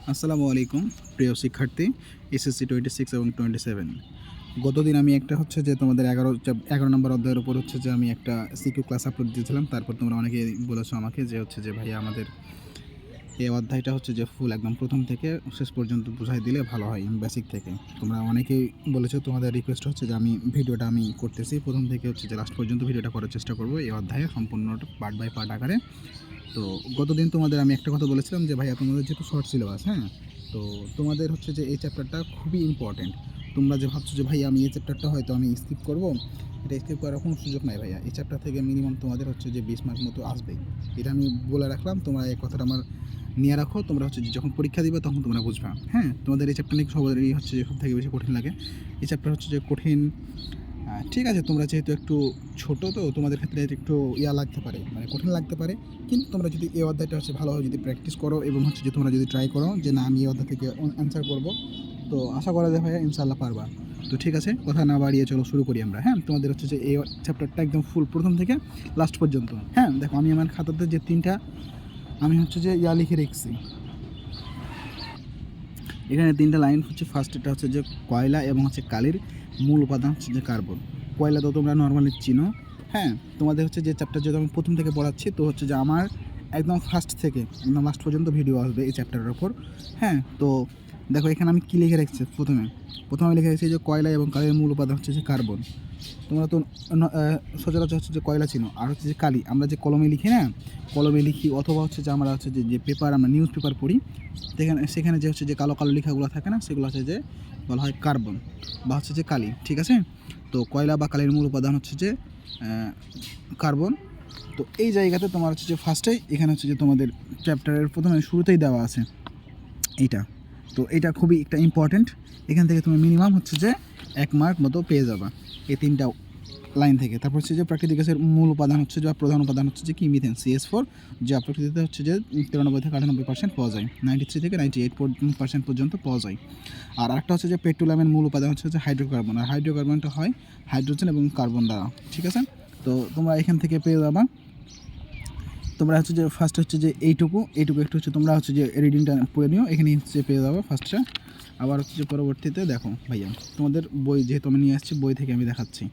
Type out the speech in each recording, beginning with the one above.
আসসালামু আলাইকুম প্রিয় শিক্ষার্থী এসএসসি 26 এবং 27। গতদিন আমি একটা হচ্ছে যে তোমাদের 11 নম্বর অধ্যায়ের উপর হচ্ছে যে আমি একটা সিকিউ ক্লাস আপলোড দিয়েছিলাম। তারপর তোমরা অনেকেই বলেছো আমাকে যে হচ্ছে যে ভাইয়া আমাদের এই অধ্যায়টা হচ্ছে যে ফুল একদম প্রথম থেকে শেষ পর্যন্ত বুঝাই দিলে ভালো হয় বেসিক থেকে। তোমরা অনেকেই বলেছো, তোমাদের রিকোয়েস্ট হচ্ছে যে ভিডিওটা আমি করতেছি প্রথম থেকে হচ্ছে যে লাস্ট পর্যন্ত ভিডিওটা করার চেষ্টা করব এই অধ্যায়ে সম্পূর্ণ পার্ট বাই পার্ট আকারে। তো গতদিন তোমাদের আমি একটা কথা বলেছিলাম যে ভাইয়া তোমাদের যেহেতু শর্ট সিলেবাস, হ্যাঁ, তো তোমাদের হচ্ছে যে এই চ্যাপ্টারটা খুবই ইম্পর্টেন্ট। তোমরা যে ভাবছো যে ভাই আমি এই চ্যাপ্টারটা হয়তো আমি স্কিপ করবো, এটা স্কিপ করার কোনো সুযোগ নাই ভাইয়া। এই চ্যাপ্টার থেকে মিনিমাম তোমাদের হচ্ছে যে 20 মার্ক মতো আসবেই। এটা আমি বলে রাখলাম, তোমরা এই কথাটা আমার নিয়ে রাখো। তোমরা হচ্ছে যে যখন পরীক্ষা দিবে তখন তোমরা বুঝবা। হ্যাঁ, তোমাদের এই চ্যাপ্টার নিয়ে সবারই হচ্ছে যে সব থেকে বেশি কঠিন লাগে। এই চ্যাপ্টার হচ্ছে যে কঠিন। ঠিক আছে, তোমরা যেহেতু একটু ছোটো, তো তোমাদের ক্ষেত্রে একটু লাগতে পারে, মানে কঠিন লাগতে পারে। কিন্তু তোমরা যদি এই অধ্যায়টা হচ্ছে ভালোভাবে যদি প্র্যাকটিস করো এবং হচ্ছে যে তোমরা যদি ট্রাই করো যে না আমি এই অধ্যায় থেকে অ্যান্সার করবো, তো আশা করা যায় ভাইয়া ইনশাল্লাহ পারবা। তো ঠিক আছে, কথা না বাড়িয়ে চলো শুরু করি আমরা। হ্যাঁ, তোমাদের হচ্ছে যে এই চ্যাপ্টারটা একদম ফুল প্রথম থেকে লাস্ট পর্যন্ত। হ্যাঁ, দেখো আমি আমার খাতাতে যে তিনটা আমি হচ্ছে যে লিখে রেখেছি। এখানে তিনটা লাইন হচ্ছে, ফার্স্ট এটা হচ্ছে যে কয়লা এবং হচ্ছে কালির মূল উপাদান হচ্ছে যে কার্বন। কয়লা তো তোমরা নর্মালি চিনো। হ্যাঁ, তোমাদের হচ্ছে যে চ্যাপ্টার যেহেতু আমি প্রথম থেকে পড়াচ্ছি, তো হচ্ছে যে আমার একদম ফার্স্ট থেকে একদম লাস্ট পর্যন্ত ভিডিও আসবে এই চ্যাপ্টারের ওপর। হ্যাঁ, তো দেখো এখানে আমি কী লিখে রেখেছি। প্রথমে আমি লিখে রেখেছি যে কয়লা এবং কালির মূল উপাদান হচ্ছে যে কার্বন। তোমরা তো সচরাচর হচ্ছে যে কয়লা চিনো। আর হচ্ছে যে কালি আমরা যে কলমে লিখি না, কলমে লিখি, অথবা হচ্ছে যে আমরা হচ্ছে যে পেপার, আমরা নিউজ পেপার পড়ি, সেখানে যে হচ্ছে যে কালো কালো লেখাগুলো থাকে না, সেগুলো হচ্ছে যে বলা হয় কার্বন বা হচ্ছে যে কালি। ঠিক আছে, তো কয়লা বা কালির মূল উপাদান হচ্ছে যে কার্বন। তো এই জায়গাতে তোমার হচ্ছে যে ফার্স্টেই এখানে হচ্ছে যে তোমাদের চ্যাপ্টারের প্রথমে শুরুতেই দেওয়া আছে এইটা। তো এটা খুবই একটা ইম্পর্ট্যান্ট। এখান থেকে তুমি মিনিমাম হচ্ছে যে 1 মার্ক মতো পেয়ে যাবা এই তিনটা লাইন থেকে। তারপর হচ্ছে যে প্রাকৃতিক গ্যাসের মূল উপাদান হচ্ছে যে প্রধান উপাদান হচ্ছে যে কি মিথেন, CH4, যা প্রকৃতিতে হচ্ছে যে 93 থেকে 98% পাওয়া যায়, 93 থেকে 98% পর্যন্ত পাওয়া যায়। আর আরেকটা হচ্ছে যে পেট্রোলিয়ামের মূল উপাদান হচ্ছে যে হাইড্রোকার্বন। আর হাইড্রোকার্বনটা হয় হাইড্রোজেন এবং কার্বন দ্বারা। ঠিক আছে, তো তোমরা এখান থেকে পেয়ে যাবা। তোমরা হচ্ছে যে ফার্স্ট হচ্ছে যে এইটুকু একটু হচ্ছে তোমরা হচ্ছে যে রিডিংটা পড়ে নিও, এখানে হচ্ছে পেয়ে যাবো ফার্স্টটা। আবার হচ্ছে যে পরবর্তীতে দেখো ভাইয়া, তোমাদের বই যেহেতু আমি নিয়ে আসছি, বই থেকে আমি দেখাচ্ছি।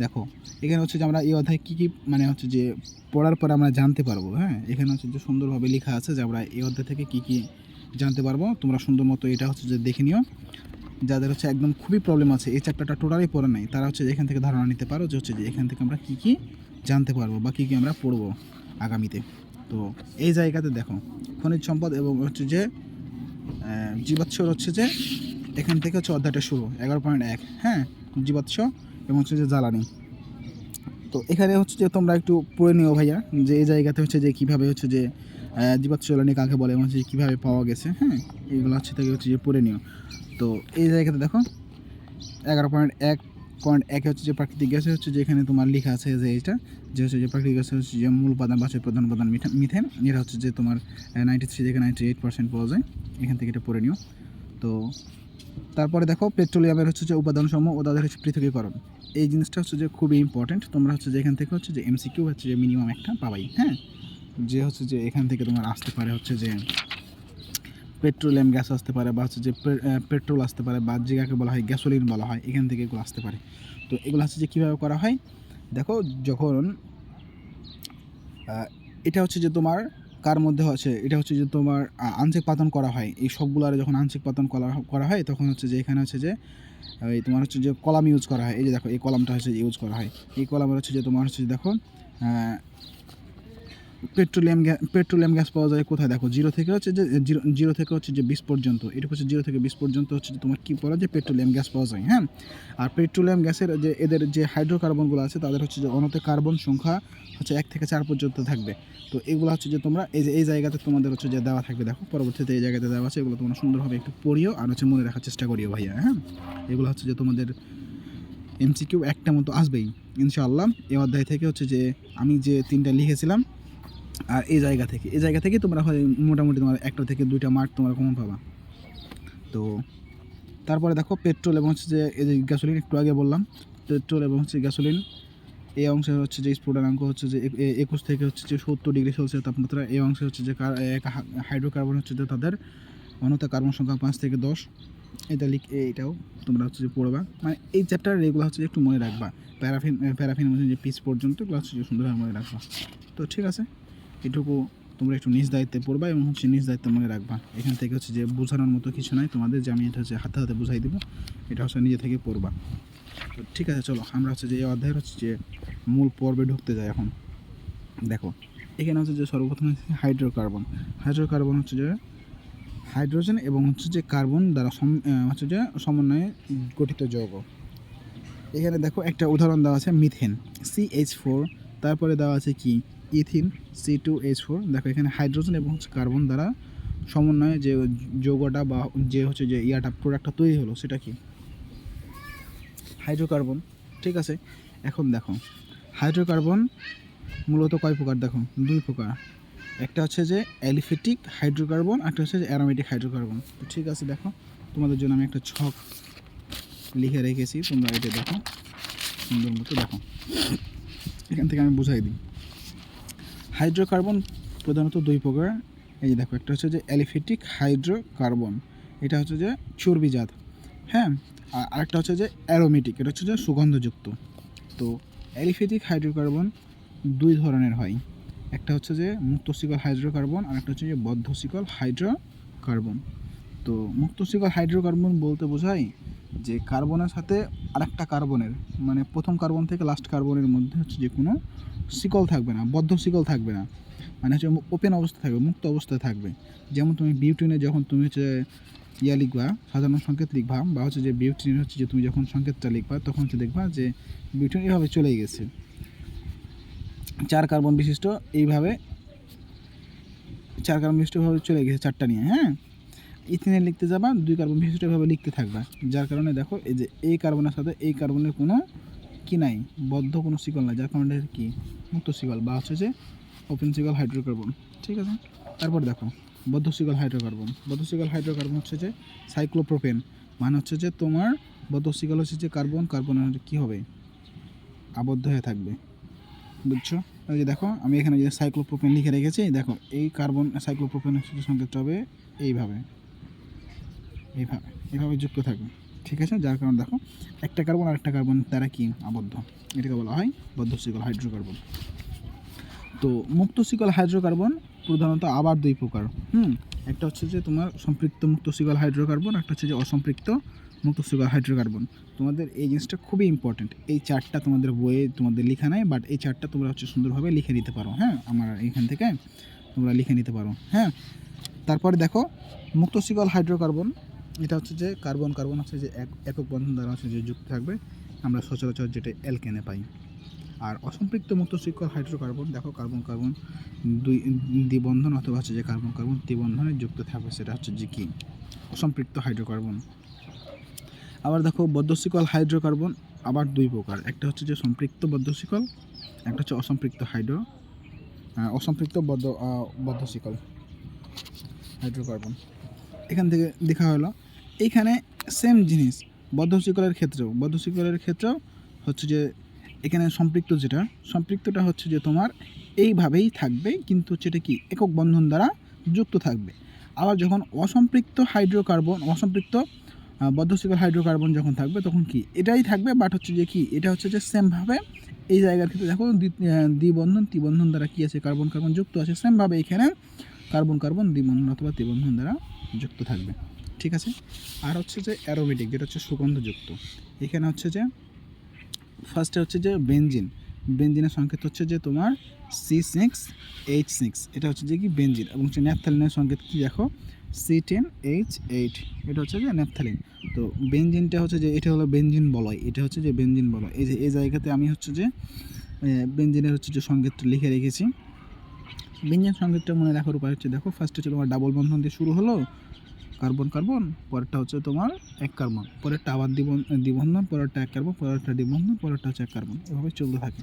দেখো এখানে হচ্ছে যে আমরা এই অধ্যায় কী কী মানে হচ্ছে যে পড়ার পর আমরা জানতে পারবো। হ্যাঁ, এখানে হচ্ছে যে সুন্দরভাবে লেখা আছে যে আমরা এই অধ্যায় থেকে কী কী জানতে পারবো। তোমরা সুন্দর মতো এটা হচ্ছে যে দেখে নিও। যাদের হচ্ছে একদম খুবই প্রবলেম আছে, এই চ্যাপ্টারটা টোটালি পড়া নাই, তারা হচ্ছে যে এখান থেকে ধারণা নিতে পারো যে হচ্ছে যে এখান থেকে আমরা কী কী জানতে পারবো বা কী কী আমরা পড়বো আগামীতে। তো এই জায়গাতে দেখো খনিজ সম্পদ এবং হচ্ছে যে জীবাশ্মর হচ্ছে যে এখান থেকে হচ্ছে অধ্যায়টা শুরু 11.1। হ্যাঁ, জীবাশ্ম এবং হচ্ছে যে জ্বালানি। তো এখানে হচ্ছে যে তোমরা একটু পড়ে নিও ভাইয়া, যে এই জায়গাতে হচ্ছে যে কীভাবে হচ্ছে যে জীবাশ্ম জ্বালানি কাকে বলে এবং হচ্ছে কীভাবে পাওয়া গেছে। হ্যাঁ, এইগুলো হচ্ছে থেকে হচ্ছে যে পড়ে নিও। তো এই জায়গাতে দেখো 11.1 হচ্ছে যে প্রাকৃতিক গ্যাসে হচ্ছে যে এখানে তোমার লেখা আছে যে এইটা, যে হচ্ছে যে প্রাকৃতিক গ্যাসে হচ্ছে যে মূল উপাদান বা প্রধান উপাদান মিথেন। এটা হচ্ছে যে তোমার 93 থেকে 98% পাওয়া যায়, এখান থেকে এটা পড়ে নিও। তো তারপরে দেখো পেট্রোলিয়ামের হচ্ছে যে উপাদানসমূহ ও তাদের হচ্ছে পৃথকীকরণ। এই জিনিসটা হচ্ছে যে খুবই ইম্পর্টেন্ট। তোমরা হচ্ছে যে এখান থেকে হচ্ছে যে MCQ হচ্ছে যে মিনিমাম একটা পাবাই। হ্যাঁ, যে হচ্ছে যে এখান থেকে তোমার আসতে পারে হচ্ছে যে পেট্রোলিয়াম গ্যাস আসতে পারে, বা হচ্ছে যে পেট্রোল আসতে পারে, বা যেটাকে বলা হয় গ্যাসোলিন বলা হয়, এখান থেকে এগুলো আসতে পারে। তো এগুলো হচ্ছে যে কীভাবে করা হয় দেখো, যখন এটা হচ্ছে যে তোমার কার মধ্যে হচ্ছে, এটা হচ্ছে যে তোমার আংশিক পাতন করা হয়, এই সবগুলোর যখন আংশিক পাতন করা হয় তখন হচ্ছে যে এখানে হচ্ছে যে এই তোমার হচ্ছে যে কলাম ইউজ করা হয়। এই যে দেখো এই কলামটা হচ্ছে ইউজ করা হয়। এই কলামের হচ্ছে যে তোমার হচ্ছে দেখো পেট্রোলিয়াম গ্যাস পাওয়া যায় কোথায় দেখো, জিরো থেকে হচ্ছে যে জিরো থেকে হচ্ছে যে 20 পর্যন্ত, এটা হচ্ছে 0 থেকে 20 পর্যন্ত হচ্ছে যে তোমার কী পাওয়া যায়, পেট্রোলিয়াম গ্যাস পাওয়া যায়। হ্যাঁ, আর পেট্রোলিয়াম গ্যাসের যে এদের যে হাইড্রোকার্বনগুলো আছে, তাদের হচ্ছে যে অণুতে কার্বন সংখ্যা হচ্ছে 1 থেকে 4 পর্যন্ত থাকবে। তো এগুলো হচ্ছে যে তোমরা এই জায়গাতে তোমাদের হচ্ছে যে দেওয়া থাকবে। দেখো পরবর্তীতে এই জায়গাতে দেওয়া আছে, এগুলো তোমরা সুন্দরভাবে একটু পড়িও আর হচ্ছে মনে রাখার চেষ্টা করিও ভাইয়া। হ্যাঁ, এগুলো হচ্ছে যে তোমাদের MCQ একটা মতো আসবেই ইনশাআল্লাহ এই অধ্যায় থেকে। হচ্ছে যে আমি যে 3টা লিখেছিলাম, আর এই জায়গা থেকে তোমরা হয় মোটামুটি তোমার 1টা থেকে 2টা মার্ক তোমরা কমন পাবা। তো তারপরে দেখো পেট্রোল এবং হচ্ছে যে এই যে গ্যাসোলিন, একটু আগে বললাম পেট্রোল এবং হচ্ছে গ্যাসোলিন, এই অংশে হচ্ছে যে স্ফুটনাঙ্ক হচ্ছে যে 21 থেকে হচ্ছে যে 70 ডিগ্রি সেলসিয়াস তাপমাত্রা। এই অংশে হচ্ছে যে হাইড্রোকার্বন হচ্ছে যে তাদের ঘনত্ব কার্বন সংখ্যা 5 থেকে 10। এটা এইটাও তোমরা হচ্ছে যে পড়বা, মানে এই চ্যাপ্টার এগুলো হচ্ছে যে একটু মনে রাখবা। প্যারাফিন মধ্যে যে পিচ পর্যন্ত এগুলো হচ্ছে যে সুন্দরভাবে মনে রাখবা। তো ঠিক আছে, এটুকু তোমরা একটু নিজ দায়িত্বে পড়বা এবং হচ্ছে নিজ দায়িত্বে মনে রাখবা। এখান থেকে হচ্ছে যে বোঝানোর মতো কিছু নাই তোমাদের, যে আমি এটা হচ্ছে হাতে হাতে বুঝাই দেবো, এটা হচ্ছে নিজে থেকে পড়বা। তো ঠিক আছে, চলো আমরা হচ্ছে যে এই অধ্যায়ের হচ্ছে যে মূল পর্বে ঢুকতে যাই এখন। দেখো এখানে হচ্ছে যে সর্বপ্রথম হাইড্রোকার্বন হচ্ছে যে হাইড্রোজেন এবং হচ্ছে যে কার্বন দ্বারা হচ্ছে যে সমন্বয়ে গঠিত যৌগ। এখানে দেখো একটা উদাহরণ দেওয়া আছে মিথেন CH4, তারপরে দেওয়া আছে কি ইথিন C2H4। দেখো এখানে হাইড্রোজেন এবং হচ্ছে কার্বন দ্বারা সমন্বয়ে যে যৌগটা বা যে হচ্ছে যে প্রোডাক্টটা তৈরি হলো সেটা কি হাইড্রোকার্বন। ঠিক আছে, এখন দেখো হাইড্রোকার্বন মূলত কয় প্রকার, দেখো 2 প্রকার। একটা হচ্ছে যে অ্যালিফেটিক হাইড্রোকার্বন, একটা হচ্ছে যে অ্যারোমেটিক হাইড্রোকার্বন। তো ঠিক আছে, দেখো তোমাদের জন্য আমি একটা ছক লিখে রেখেছি, তোমরা এটা দেখো সুন্দর মতো। দেখো এখান থেকে আমি বুঝাই দিই। হাইড্রোকার্বন প্রধানত 2 প্রকার। এই যে দেখো একটা হচ্ছে যে অ্যালিফেটিক হাইড্রোকার্বন, এটা হচ্ছে যে চর্বিজাত, হ্যাঁ। আর আরেকটা হচ্ছে যে অ্যারোমেটিক, এটা হচ্ছে যে সুগন্ধযুক্ত। তো অ্যালিফেটিক হাইড্রোকার্বন 2 ধরনের হয়, একটা হচ্ছে যে মুক্ত শিকল হাইড্রোকার্বন আর একটা হচ্ছে যে বদ্ধ শিকল হাইড্রোকার্বন। তো মুক্ত শিকল হাইড্রোকার্বন বলতে বোঝায় যে কার্বনের সাথে আরেকটা কার্বনের, মানে প্রথম কার্বন থেকে লাস্ট কার্বনের মধ্যে হচ্ছে যে কোনো শিকল থাকবে না, বদ্ধ শিকল থাকবে না, মানে হচ্ছে ওপেন অবস্থা থাকবে, মুক্ত অবস্থায় থাকবে। যেমন তুমি বিউটিনে যখন তুমি হচ্ছে লিখবা, সাধারণ সংকেত লিখবা, বা হচ্ছে যে বিউটিনের হচ্ছে যে তুমি যখন সংকেতটা লিখবা তখন হচ্ছে দেখবা যে বিউটিন এভাবে চলে গেছে, 4 কার্বন বিশিষ্ট, এইভাবে 4 কার্বন বিশিষ্টভাবে চলে গেছে 4টা নিয়ে, হ্যাঁ। ইথিনে লিখতে যাবা 2 কার্বন বিশিষ্টভাবে লিখতে থাকবা, যার কারণে দেখো এই যে এই কার্বনের সাথে এই কার্বনের কোনো কি নাই, বদ্ধ কোনো শিকল নাই, যার কারণে কি মুক্ত শিকল বা হচ্ছে যে ওপেন শিকল হাইড্রোকার্বন। ঠিক আছে, তারপর দেখো বদ্ধ শিকল হাইড্রোকার্বন হচ্ছে যে সাইক্লোপ্রোপেন, মানে হচ্ছে যে তোমার বদ্ধ শিকল হচ্ছে যে কার্বনের কী হবে, আবদ্ধ হয়ে থাকবে, বুঝছো। ওই যে দেখো আমি এখানে যে সাইক্লোপ্রোপেন লিখে রেখেছি, দেখো এই কার্বন সাইক্লোপ্রোপেন হচ্ছে সংকেতটা হবে এইভাবে যুক্ত থাকবে। ঠিক আছে, যার কারণে দেখো একটা কার্বন আর একটা কার্বন তারা কি আবদ্ধ, এটাকে বলা হয় বদ্ধ শিকল হাইড্রোকার্বন। তো মুক্ত শিকল হাইড্রোকার্বন প্রধানত আবার 2 প্রকার, একটা হচ্ছে যে তোমার সম্পৃক্ত মুক্ত শিকল হাইড্রোকার্বন, একটা হচ্ছে যে অসম্পৃক্ত মুক্ত শিকল হাইড্রোকার্বন। তোমাদের এই জিনিসটা খুবই ইম্পর্টেন্ট, এই 4টা তোমাদের বইয়ে তোমাদের লেখা নাই, বাট এই 4টা তোমরা হচ্ছে সুন্দরভাবে লিখে নিতে পারো, হ্যাঁ, আমার এখান থেকে তোমরা লিখে নিতে পারো, হ্যাঁ। তারপরে দেখো মুক্ত শিকল হাইড্রোকার্বন, এটা হচ্ছে যে কার্বন হচ্ছে যে একক বন্ধন দ্বারা হচ্ছে যে যুক্ত থাকবে, আমরা সচরাচর যেটা অ্যালকেনে পাই। আর অসম্পৃক্ত মুক্ত শিকল হাইড্রোকার্বন, দেখো কার্বন 2 দ্বিবন্ধন অথবা হচ্ছে যে কার্বন ত্রিবন্ধনে যুক্ত থাকবে, সেটা হচ্ছে যে কি অসম্পৃক্ত হাইড্রোকার্বন। আবার দেখো বদ্ধ শিকল হাইড্রোকার্বন আবার 2 প্রকার, একটা হচ্ছে যে সম্পৃক্ত বদ্ধ শিকল, একটা হচ্ছে অসম্পৃক্ত বদ্ধ শিকল হাইড্রোকার্বন। এখান থেকে দেখা হলো এইখানে সেম জিনিস বদ্ধ শিকলের ক্ষেত্রেও হচ্ছে যে এখানে সম্পৃক্তটা হচ্ছে যে তোমার এইভাবেই থাকবে, কিন্তু সেটা কি একক বন্ধন দ্বারা যুক্ত থাকবে। আবার যখন অসম্পৃক্ত বদ্ধ শিকল হাইড্রোকার্বন যখন থাকবে তখন কি এটাই থাকবে, বাট হচ্ছে যে কি এটা হচ্ছে যে সেমভাবে এই জায়গার ক্ষেত্রে দেখো দ্বিবন্ধন ত্রিবন্ধন দ্বারা কি আছে, কার্বন যুক্ত আছে, সেমভাবে এখানে কার্বন দ্বিবন্ধন অথবা ত্রিবন্ধন দ্বারা যুক্ত থাকবে। ঠিক আছে, আর হচ্ছে যে অ্যারোমেটিক, যেটা হচ্ছে সুগন্ধযুক্ত, এখানে হচ্ছে যে ফার্স্টে হচ্ছে যে বেনজিনের সংকেত হচ্ছে যে তোমার C6H6, এটা হচ্ছে যে কি বেনজিন, এবং হচ্ছে ন্যাপথালিনের সংকেত কি দেখো C10H8, এটা হচ্ছে যে ন্যাপথালিন। তো বেনজিনটা হচ্ছে যে এটা হলো বেনজিন বলয়, এটা হচ্ছে যে বেনজিন বলয়। এই যে এই জায়গাতে আমি হচ্ছে যে বেনজিনের হচ্ছে যে সংকেতটা লিখে রেখেছি। বেনজিন সংকেতটা মনে রাখার উপায় হচ্ছে দেখো ফার্স্টে হচ্ছে তোমার ডাবল বন্ধন দিয়ে শুরু হলো, কার্বন, পরেরটা হচ্ছে তোমার 1 কার্বন, পরেরটা আবার দ্বিবন্ধন, পরেরটা 1 কার্বন, পরেরটা দ্বিবন্ধন, পরেরটা হচ্ছে 1 কার্বন, এভাবে চলতে থাকে।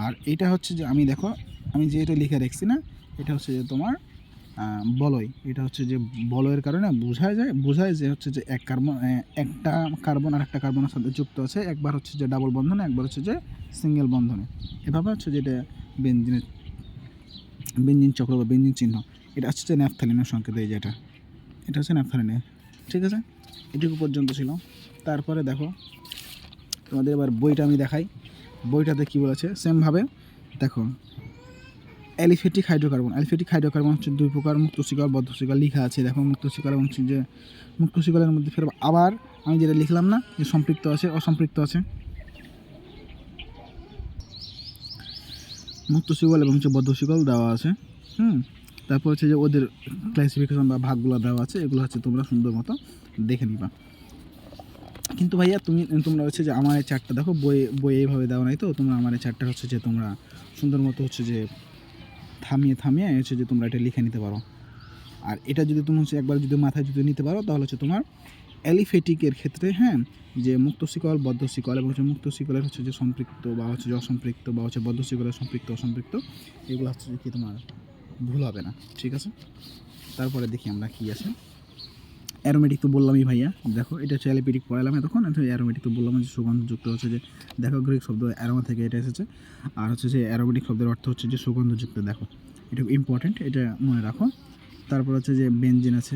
আর এটা হচ্ছে যে আমি যে এটা লিখে রাখছি না, এটা হচ্ছে যে তোমার বলয়, এটা হচ্ছে যে বলয়ের কারণে বোঝায় যে হচ্ছে যে একটা কার্বন আর একটা কার্বনের সাথে যুক্ত আছে, একবার হচ্ছে যে ডাবল বন্ধনে, একবার হচ্ছে যে সিঙ্গেল বন্ধনে, এভাবে হচ্ছে যেটা বেনজিন চক্র বা বেনজিন চিহ্ন, এটা হচ্ছে যে ন্যাপথালিনের সংকেত, এই যেটা এটা হচ্ছে ন্যাপথালিনে, ঠিক আছে। এটুকু পর্যন্ত ছিল। তারপরে দেখো তোমাদের এবার বইটা আমি দেখাই, বইটাতে কী বলেছে সেমভাবে দেখো। অ্যালিফেটিক হাইড্রোকার্বন, অ্যালিফেটিক হাইড্রোকার্বন হচ্ছে দুই প্রকার, মুক্তশিকল বদ্ধশিকল লেখা আছে। দেখো মুক্তশিকল এবং যে মুক্তশিকলের মধ্যে ফের আবার আমি যেটা লিখলাম না যে সম্পৃক্ত আছে অসম্পৃক্ত আছে, মুক্তশিকল এবং হচ্ছে বদ্ধশিকল দেওয়া আছে। তারপর হচ্ছে যে ওদের ক্লাসিফিকেশন বা ভাগগুলো দেওয়া আছে, এগুলো হচ্ছে তোমরা সুন্দর মতো দেখে নিবা। কিন্তু ভাইয়া তোমরা হচ্ছে যে আমার এই চারটা দেখো বই এইভাবে দেওয়া নাই, তো তোমরা আমার এই চারটা হচ্ছে যে তোমরা সুন্দর মতো হচ্ছে যে থামিয়ে হচ্ছে যে তোমরা এটা লিখে নিতে পারো। আর এটা যদি তুমি হচ্ছে একবার যদি মাথায় যদি নিতে পারো তাহলে হচ্ছে তোমার অ্যালিফেটিকের ক্ষেত্রে যে মুক্তশিকল বদ্ধশিকল এবং হচ্ছে মুক্তশিকলের হচ্ছে যে সম্পৃক্ত বা হচ্ছে যে অসম্পৃক্ত বা হচ্ছে বদ্ধশিকলের সম্পৃক্ত অসম্পৃক্ত এগুলো হচ্ছে যে কি তোমার ভুল হবে না, ঠিক আছে। তারপরে দেখি আমরা কি আছে। অ্যারোমেটিক তো বললামই ভাইয়া, দেখো এটা হচ্ছে অ্যালিফেটিক পড়ালাম তখন। অ্যারোমেটিক তো বললাম যে সুগন্ধযুক্ত হচ্ছে যে দেখো গ্রিক শব্দ অ্যারোমা থেকে এটা এসেছে। আর হচ্ছে যে অ্যারোমেটিক শব্দের অর্থ হচ্ছে যে সুগন্ধযুক্ত, দেখো এটা ইম্পর্টেন্ট, এটা মনে রাখো। তারপর হচ্ছে যে বেনজিন আছে,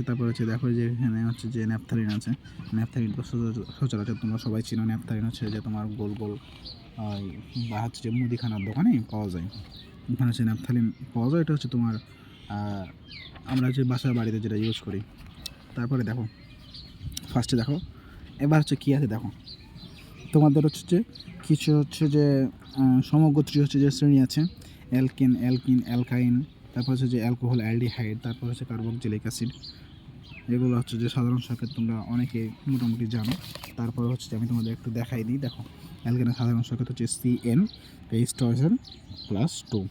তারপর হচ্ছে দেখো যে এখানে হচ্ছে যে ন্যাপথালিন আছে। ন্যাপথালিন তো সচরাচর তোমরা সবাই চিনো। ন্যাপথালিন হচ্ছে যে তোমার গোল গোল বা হচ্ছে যে মুদিখানার দোকানে পাওয়া যায়, ওখানে হচ্ছে ন্যাপথালিন পাওয়া যায়। এটা হচ্ছে তোমার আমরা যে বাসার বাড়িতে যেটা ইউজ করি। তারপরে দেখো ফার্স্টে দেখো এবার হচ্ছে কী আছে দেখো, তোমাদের হচ্ছে যে কিছু হচ্ছে যে সমগোত্রী হচ্ছে যে শ্রেণী আছে, অ্যালকিন অ্যালকাইন, তারপর হচ্ছে যে অ্যালকোহল অ্যালডিহাইড, তারপর হচ্ছে কার্বক্সিলিক অ্যাসিড। এগুলো হচ্ছে যে সাধারণ সংকেত তোমরা অনেকে মোটামুটি জানো। তারপর হচ্ছে আমি তোমাদের একটু দেখাই দিই। দেখো অ্যালকেনের সাধারণ সংকেত হচ্ছে CnH2+2,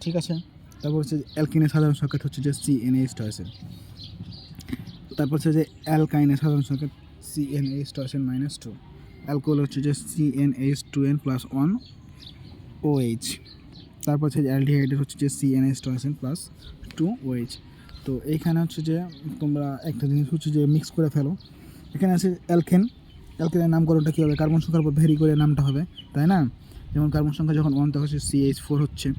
ঠিক আছে। তারপর হচ্ছে অ্যালকিনের সাধারণ সংকেত হচ্ছে যে CnH2। তারপর হচ্ছে যে অ্যালকাইনের সাধারণ সংকেত CnH2-2। অ্যালকোহল হচ্ছে যে CnH2n+1OH। তারপর হচ্ছে অ্যালডিহাইডের হচ্ছে যে CnH2n+2OH। তো এইখানে হচ্ছে যে তোমরা একটা জিনিস হচ্ছে যে মিক্স করে ফেলো। এখানে আছে অ্যালকেনের নামকরণটা কী হবে, কার্বন সংখ্যার উপর ভ্যারি করে নামটা হবে, তাই না? যেমন কার্বন সংখ্যা যখন 1 তখন হচ্ছে CH4 হচ্ছে,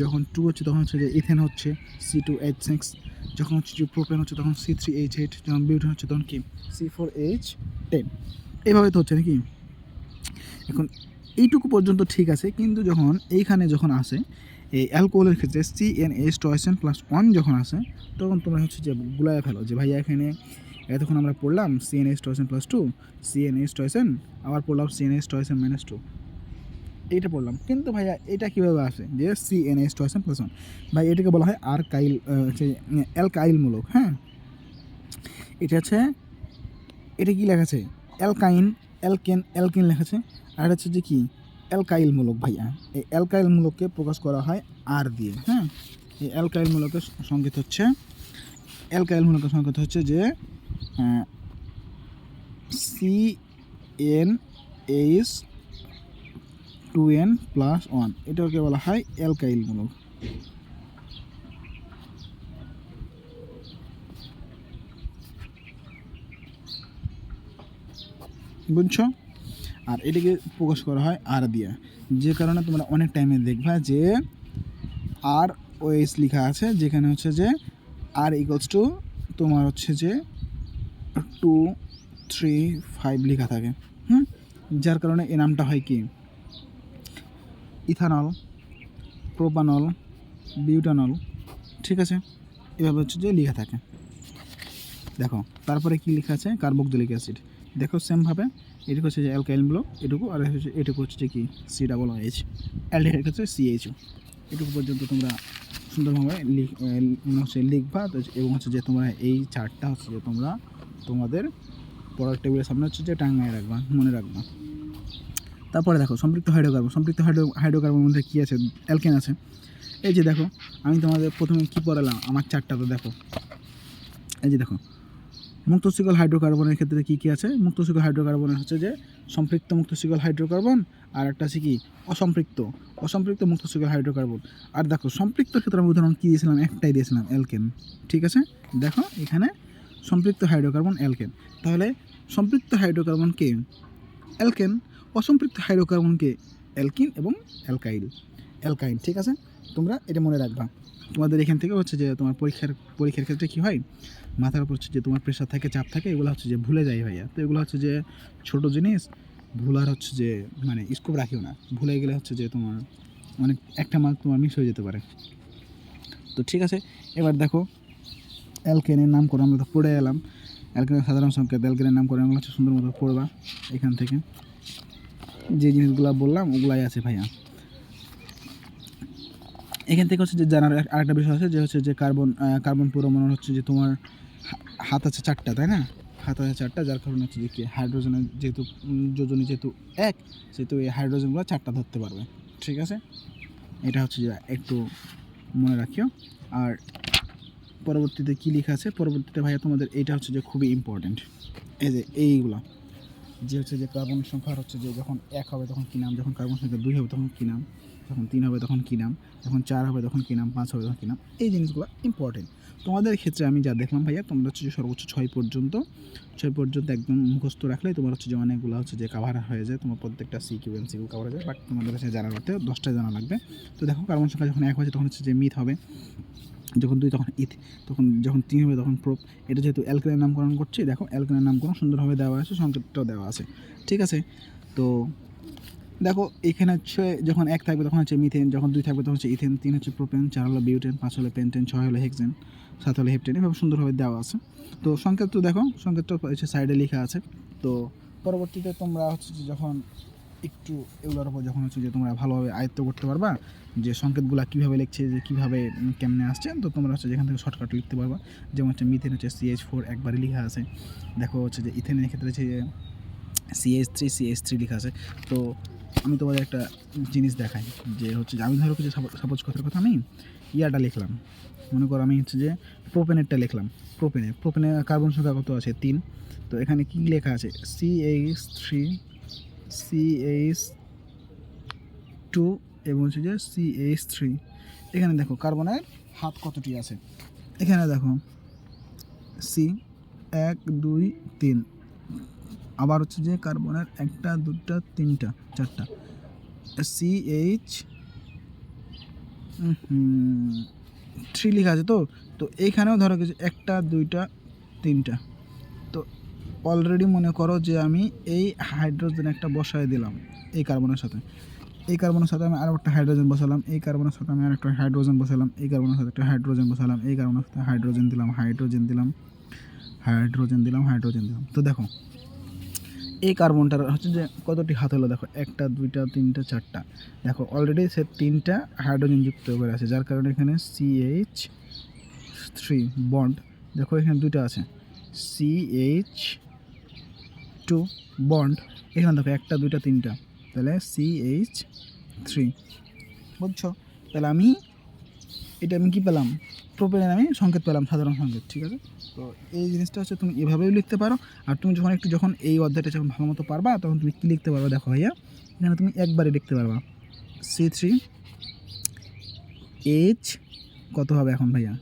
যখন 2 হচ্ছে তখন হচ্ছে যে ইথেন হচ্ছে C2H6, যখন হচ্ছে যে প্রোপেন হচ্ছে তখন C3H8, যখন বিউটেন হচ্ছে তখন কি C4H10। এইভাবে তো হচ্ছে নাকি। এখন এইটুকু পর্যন্ত ঠিক আছে, কিন্তু যখন এইখানে যখন আসে এই অ্যালকোহলের ক্ষেত্রে CnH2n+1 যখন আসে তখন তোমরা হচ্ছে যে গুলায় ফেলো যে ভাইয়া এখানে এতক্ষণ আমরা পড়লাম CnH2n+2, CnH2n, আবার পড়লাম CnH2n-2, এইটা পড়লাম, কিন্তু ভাইয়া এটা কীভাবে আসে যে CnH2n+1? ভাই এটাকে বলা হয় অ্যালকাইলমূলক। এটা হচ্ছে এটা কী লেখা আছে অ্যালকিন লেখা আছে, আর হচ্ছে যে কি অ্যালকাইলমূলক। ভাইয়া এই অ্যালকাইলমূলককে প্রকাশ করা হয় আর দিয়ে। এই অ্যালকাইলমূলকের সংকেত হচ্ছে যে CnH2n+1, এটাকে বলা হয় অ্যালকাইলমূলক। বুঝছো? আর এটাকে প্রকাশ করা হয় আর দিয়ে, যে কারণে তোমরা অনেক টাইমে দেখবা যে ROH লেখা আছে, যেখানে হচ্ছে যে R = তোমার হচ্ছে যে 2, 3, 5 লেখা থাকে। যার কারণে এই নামটা হয় কি ইথানল, প্রোপানল, বিউটানল, ঠিক আছে। এভাবে হচ্ছে যে লেখা থাকে। দেখো তারপরে কি লেখা আছে কার্বক্সিলিক অ্যাসিড। দেখো সেমভাবে এটুকু হচ্ছে যে অ্যালকাইলমূলক এটুকু, আর এটুকু হচ্ছে যে কি COOH, অ্যালডিহাইড হচ্ছে CHO। এটুকু পর্যন্ত তোমরা সুন্দরভাবে লিখবা, এবং হচ্ছে যে তোমরা এই চার্টটা হচ্ছে যে তোমরা তোমাদের পড়ার টেবিলের সামনে হচ্ছে যে টাঙায় রাখবা, মনে রাখবা। তারপরে দেখো সম্পৃক্ত হাইড্রোকার্বনের মধ্যে কী আছে, অ্যালকেন আছে। এই যে দেখো আমি তোমাদের প্রথমে কী পড়ালাম, আমার চারটা তো দেখো। এই যে দেখো মুক্তশিকল হাইড্রোকার্বনের ক্ষেত্রে কী কী আছে। মুক্তশিকল হাইড্রোকার্বনের হচ্ছে যে সম্পৃক্ত মুক্তশিকল হাইড্রোকার্বন, আর একটা আছে কি অসম্পৃক্ত মুক্তশিকল হাইড্রোকার্বন। আর দেখো সম্পৃক্ত ক্ষেত্রে আমি উদাহরণ কী দিয়েছিলাম, একটাই দিয়েছিলাম অ্যালকেন, ঠিক আছে। দেখো এখানে সম্পৃক্ত হাইড্রোকার্বন অ্যালকেন, তাহলে সম্পৃক্ত হাইড্রোকার্বনকে অ্যালকেন, অসম্পৃক্ত হাইড্রোকার্বনকে অ্যালকিন এবং অ্যালকাইন, ঠিক আছে। তোমরা এটা মনে রাখবা। তোমাদের এখান থেকে হচ্ছে যে তোমার পরীক্ষার ক্ষেত্রে কী হয়, মাথার উপর হচ্ছে যে তোমার প্রেশার থাকে, চাপ থাকে, এগুলো হচ্ছে যে ভুলে যায় ভাইয়া। তো এগুলো হচ্ছে যে ছোটো জিনিস, ভুলার হচ্ছে যে মানে স্কোপ রাখিও না, ভুলে গেলে হচ্ছে যে তোমার অনেক একটা মার্ক তোমার মিস হয়ে যেতে পারে। তো ঠিক আছে, এবার দেখো অ্যালকেনের নাম করে আমরা তো পড়ে এলাম। অ্যালকেনের সাধারণ সংকেত, অ্যালকেনের নাম করে আমরা হচ্ছে সুন্দর মতো পড়বা। এখান থেকে যে জিনিসগুলো বললাম ওগুলাই আছে ভাইয়া। এখান থেকে হচ্ছে যে জানার আরেকটা বিষয় আছে যে হচ্ছে যে কার্বন পরমাণু হচ্ছে যে তোমার হাত আছে 4টা, তাই না? হাত আছে 4টা, যার কারণে হচ্ছে যে কি হাইড্রোজেনের যেহেতু যোজনী যেহেতু 1, সেহেতু এই হাইড্রোজেনগুলো 4টা ধরতে পারবে। ঠিক আছে, এটা হচ্ছে যে একটু মনে রাখিও। আর পরবর্তীতে কী লেখা আছে, পরবর্তীতে ভাইয়া তোমাদের এইটা হচ্ছে যে খুবই ইম্পর্টেন্ট, এই যে এইগুলো যে হচ্ছে যে কার্বন সংখ্যা হচ্ছে যে যখন 1 হবে তখন কী নাম, যখন কার্বন সংখ্যা 2 হবে তখন কী নাম, যখন 3 হবে তখন কী নাম, যখন 4 হবে তখন কী নাম, 5 হবে তখন কী নাম। এই জিনিসগুলো ইম্পর্টেন্ট। তোমাদের ক্ষেত্রে আমি যা দেখলাম ভাইয়া, তোমরা হচ্ছে যে সর্বোচ্চ 6 পর্যন্ত একদম মুখস্থ রাখলেই তোমার হচ্ছে যে অনেকগুলো হচ্ছে যে কাভার হয়ে যায়, তোমার প্রত্যেকটা সিকিউ এমসিকিউ কাভার হয়ে যায়। বাট তোমাদের কাছে জানার মধ্যে 10টা জানা লাগবে। তো দেখো কার্বন সংখ্যা যখন 1 হয়েছে তখন হচ্ছে যে মিথ হবে, যখন 2 তখন ইথ, তখন যখন 3 হবে তখন প্রোপ। এটা যেহেতু অ্যালকেনের নামকরণ করছি, দেখো অ্যালকেনের নামকরণ সুন্দরভাবে দেওয়া আছে, সংকেতটাও দেওয়া আছে। ঠিক আছে, তো দেখো এখানে হচ্ছে যখন 1 থাকবে তখন হচ্ছে মিথেন, যখন 2 থাকবে তখন হচ্ছে ইথেন, 3 হচ্ছে প্রোপেন, 4 হলো বিউটেন, 5 হলো পেন্টেন, 6 হলো হেক্সেন, 7 হলো হেপটেন। এভাবে সুন্দরভাবে দেওয়া আছে। তো সংকেত তো দেখো, সংকেতটা হচ্ছে সাইডে লেখা আছে। তো পরবর্তীতে তোমরা হচ্ছে যে যখন একটু এগুলোর উপর যখন হচ্ছে যে তোমরা ভালোভাবে আয়ত্ত করতে পারবা যে সংকেতগুলো কীভাবে লিখছে, যে কীভাবে কেমনে আসছে, তো তোমরা হচ্ছে যেখান থেকে শর্টকাট লিখতে পারবা। যেমন হচ্ছে মিথেন হচ্ছে CH4 একবারই লেখা আছে। দেখো হচ্ছে যে ইথেনের ক্ষেত্রে হচ্ছে CH3 লেখা আছে। তো আমি তোমাদের একটা জিনিস দেখাই যে হচ্ছে যে আমি ধরো কিছু সাপোজ কথার কথা আমি ইয়াটা লিখলাম, মনে করো আমি হচ্ছে যে প্রোপেনেরটা লিখলাম। প্রোপেনের কার্বন সংখ্যা কত আছে 3। তো এখানে কী লেখা আছে CH2 এবং হচ্ছে যে CH3। এখানে দেখো কার্বনের হাত কতটি আছে, এখানে দেখো C 1 2 3, আবার হচ্ছে যে কার্বনের 1 2 3 4টা, CH3 লেখা আছে। তো এইখানেও ধরো কিছু 1 2 3টা। তো অলরেডি মনে করো যে আমি এই হাইড্রোজেন একটা বসায় দিলাম এই কার্বনের সাথে, এই কার্বনের সাথে আমি আরও একটা হাইড্রোজেন বসালাম, এই কার্বনের সাথে আমি আরেকটা হাইড্রোজেন বসালাম, এই কার্বনের সাথে একটা হাইড্রোজেন বসালাম, এই কার্বনের সাথে হাইড্রোজেন দিলাম। তো দেখো এই কার্বনটার হচ্ছে যে কতটি হাত হলো, দেখো 1 2 3 4টা। দেখো অলরেডি সে 3টা হাইড্রোজেন যুক্ত করে আছে, যার কারণে এখানে CH3 বন্ড। দেখো এখানে 2টা আছে, CH2 বন্ড। এখানে দেখো 1 2 3টা, তাহলে CH3। বুঝছো? তাহলে আমি কী পেলাম, প্রোপেনের আমি সংকেত পেলাম, সাধারণ সংকেত। ঠিক আছে, তো এই জিনিসটা হচ্ছে তুমি এভাবেও লিখতে পারো। আর তুমি যখন এই অধ্যায়টা যখন ভালো মতো পারবা তখন তুমি কী লিখতে পারবা, দেখো ভাইয়া এখানে তুমি একবারে লিখতে পারবা C3H কত হবে এখন ভাইয়া,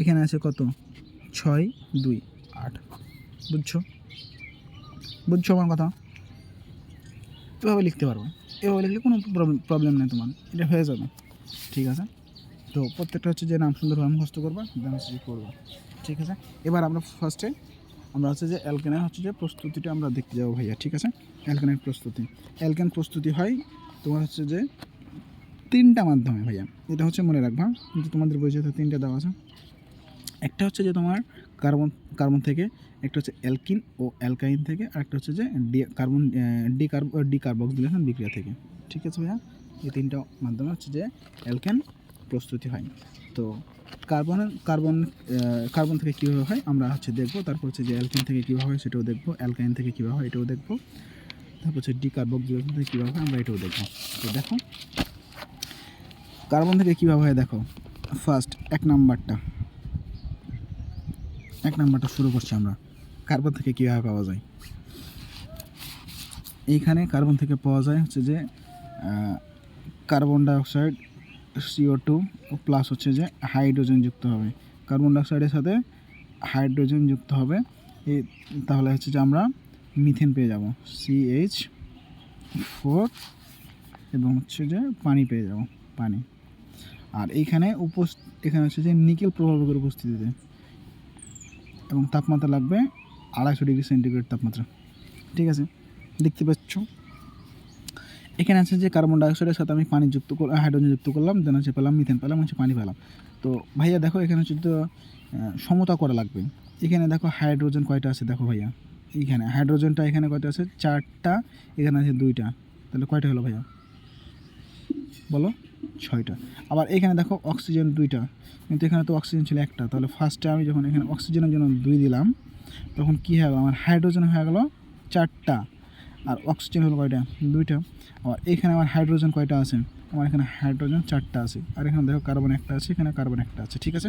এখানে আছে কত 6 2 8। বুঝছো আমার কথা? এভাবে লিখতে পারবো, এভাবে লিখলে কোনো প্রবলেম নেই, তোমার এটা হয়ে যাবে। ঠিক আছে, তো প্রত্যেকটা হচ্ছে যে নাম সুন্দরভাবে মুখস্থ করবা, দেন হচ্ছে যে করবা। ঠিক আছে, এবার আমরা ফার্স্টে হচ্ছে যে অ্যালকেনের হচ্ছে যে প্রস্তুতিটা আমরা দেখতে যাবো ভাইয়া। ঠিক আছে, অ্যালকেন প্রস্তুতি হয় তোমার হচ্ছে যে 3টা মাধ্যমে ভাইয়া, এটা হচ্ছে মনে রাখবা যে তোমাদের বইতে 3টা দেওয়া আছে। একটা হচ্ছে যে তোমার কার্বন থেকে, একটা হচ্ছে অ্যালকিন ও অ্যালকাইন থেকে, আর একটা হচ্ছে যে ডিকার্বক্সিলেশন বিক্রিয়া থেকে। ঠিক আছে ভাইয়া, এই 3টা মাধ্যমে হচ্ছে যে অ্যালকেন প্রস্তুতি হয়। তো কার্বন থেকে কীভাবে হয় আমরা হচ্ছে দেখবো, তারপর হচ্ছে যে অ্যালকেন থেকে কীভাবে হয় সেটাও দেখবো, অ্যালকাইন থেকে কীভাবে হয় এটাও দেখবো, তারপর হচ্ছে ডিকার্বক্সিলেশন থেকে কীভাবে হয় আমরা এটাও দেখবো। তো দেখো কার্বন থেকে কীভাবে হয়, দেখো ফার্স্ট 1 নাম্বারটা শুরু করছি আমরা। কার্বন থেকে কীভাবে পাওয়া যায়, এইখানে কার্বন থেকে পাওয়া যায় হচ্ছে যে কার্বন ডাইঅক্সাইড CO2 প্লাস হচ্ছে যে হাইড্রোজেন যুক্ত হবে, কার্বন ডাইঅক্সাইডের সাথে হাইড্রোজেন যুক্ত হবে, তাহলে হচ্ছে যে আমরা মিথেন পেয়ে যাব CH4 এবং হচ্ছে যে পানি পেয়ে যাব, পানি। আর এইখানে এখানে হচ্ছে যে নিকেল প্রভাবকের উপস্থিতিতে, এবং তাপমাত্রা লাগবে 250°C তাপমাত্রা। ঠিক আছে, দেখতে পাচ্ছ এখানে আছে যে কার্বন ডাইঅক্সাইডের সাথে আমি পানি হাইড্রোজেন যুক্ত করলাম, দেন হচ্ছে পেলাম মিথেন, পেলাম হচ্ছে পানি পেলাম। তো ভাইয়া দেখো এখানে হচ্ছে তো সমতা করা লাগবে। এখানে দেখো হাইড্রোজেন কয়টা আছে, দেখো ভাইয়া এইখানে হাইড্রোজেনটা এখানে কয়টা আছে, 4টা, এখানে আছে 2টা, তাহলে কয়টা হলো ভাইয়া বলো, 6টা। আবার এখানে দেখো অক্সিজেন 2টা, কিন্তু এখানে তো অক্সিজেন ছিল 1টা, তাহলে ফার্স্টে আমি যখন এখানে অক্সিজেনের জন্য 2 দিলাম, তখন কী হবে, আমার হাইড্রোজেন হয়ে গেলো 4টা, আর অক্সিজেন হলো কয়টা, 2টা। আবার এখানে আমার হাইড্রোজেন কয়টা আছে, আমার এখানে হাইড্রোজেন 4টা আছে, আর এখানে দেখো কার্বন 1টা আছে, এখানে কার্বন 1টা আছে। ঠিক আছে,